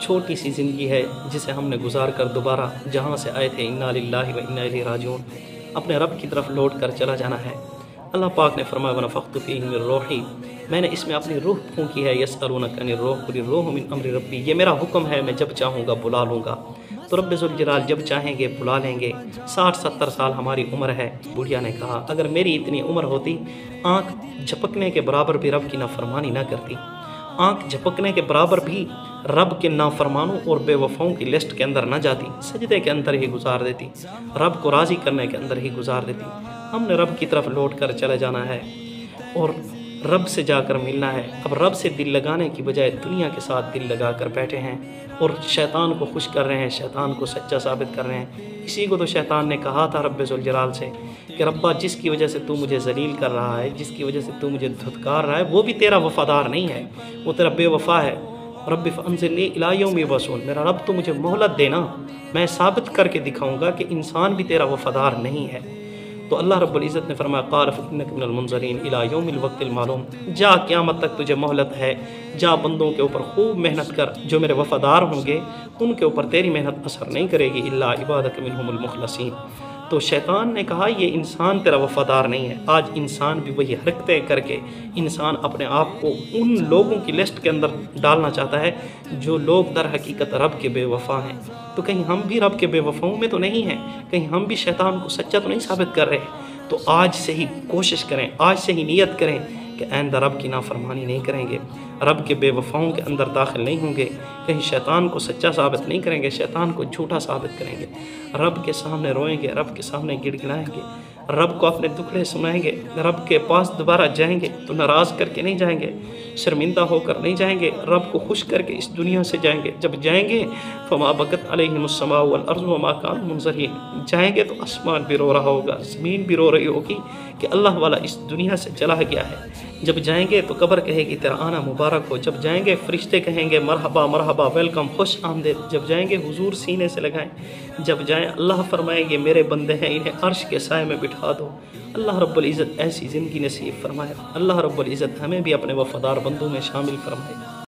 چھوٹی سی زندگی ہے جسے ہم نے گزار کر دوبارہ جہاں سے آئے تھے انا للہ و انا الیہ راجعون اپنے رب کی طرف لوٹ کر چلا جانا ہے۔ اللہ پاک نے فرمایا ونفخت فیہ من روحی، میں نے اس میں اپنی روح پھونکی ہے۔ یسألونک عن الروح قل الروح من امر ربی، یہ میرا حکم ہے، میں جب چاہوں گا بلا لوں گا۔ تو رب ذوالجلال جب چاہیں گے بلا لیں گے۔ 60-70 سال ہماری عمر ہے۔ بڑھیا نے کہا اگر میری اتنی عمر ہوتی آنکھ جھپکنے کے برابر بھی رب کی نافرمانی نہ کرتی، آنکھ جھپکنے کے برابر بھی رب کے نافرمانوں اور بے وفاؤں کی لسٹ کے اندر نہ جاتی، سجدے کے اندر ہی گزار دیتی، رب کو راضی کرنے کے اندر ہی گزار دیتی۔ ہم نے رب کی طرف لوٹ کر چلے جانا ہے اور رب سے جا کر ملنا ہے۔ اب رب سے دل لگانے کی بجائے دنیا کے ساتھ دل لگا کر بیٹھے ہیں اور شیطان کو خوش کر رہے ہیں، شیطان کو سچا ثابت کر رہے ہیں۔ اسی کو تو شیطان نے کہا تھا رب ذوالجلال سے کہ ربا جس کی وجہ سے تو مجھے ذلیل کر رہا ہے، جس کی وجہ سے تو مجھے دھتکار رہا ہے، وہ بھی تیرا وفادار نہیں ہے، وہ تیرا بے وفا ہے۔ رب فانظرنی الی یوم یبعثون، میرا رب تو مجھے مہلت دینا، میں ثابت کر کے دکھاؤں گا کہ انسان بھی تیرا وفادار نہیں ہے۔ تو اللہ رب العزت نے فرمایا قال فإنک من المنظرین الی یوم الوقت المعلوم، جا قیامت تک تجھے مہلت ہے، جا بندوں کے اوپر خوب محنت کر، جو میرے وفادار ہوں گے ان کے اوپر تیری محنت اثر نہیں کرے گی، الا عبادک منہم المخلصین۔ تو شیطان نے کہا یہ انسان تیرا وفادار نہیں ہے۔ آج انسان بھی وہی حرکتیں کر کے انسان اپنے آپ کو ان لوگوں کی لسٹ کے اندر ڈالنا چاہتا ہے جو لوگ در حقیقت رب کے بے وفا ہیں۔ تو کہیں ہم بھی رب کے بے وفاؤں میں تو نہیں ہیں، کہیں ہم بھی شیطان کو سچا تو نہیں ثابت کر رہے۔ تو آج سے ہی کوشش کریں، آج سے ہی نیت کریں کہ آئندہ رب کی نافرمانی نہیں کریں گے، رب کے بے وفاؤں کے اندر داخل نہیں ہوں گے، کہیں شیطان کو سچا ثابت نہیں کریں گے، شیطان کو جھوٹا ثابت کریں گے، رب کے سامنے روئیں گے، رب کے سامنے گڑ گڑائیں گے، رب کو اپنے دکھڑے سنائیں گے، رب کے پاس دوبارہ جائیں گے تو ناراض کر کے نہیں جائیں گے، شرمندہ ہو کر نہیں جائیں گے، رب کو خوش کر کے اس دنیا سے جائیں گے۔ جب جائیں گے فما بکت علیہم السماء والارض وما کانوا منظرین، جائیں گے تو آسمان بھی رو رہا ہوگا، زمین بھی رو رہی ہوگی کہ اللہ والا اس دنیا سے چلا گیا ہے۔ جب جائیں گے تو قبر کہے گی تیرا آنا مبارک ہو، جب جائیں گے فرشتے کہیں گے مرحبا مرحبا ویلکم، خوش آمدید، جب جائیں گے حضور سینے سے لگائیں، جب جائیں اللہ فرمائیں گے میرے بندے ہیں انہیں عرش کے سائے میں بٹھا دو۔ اللہ رب العزت ایسی زندگی نصیب فرمائے، اللہ رب العزت ہمیں بھی اپنے وفادار بندوں میں شامل فرمائے۔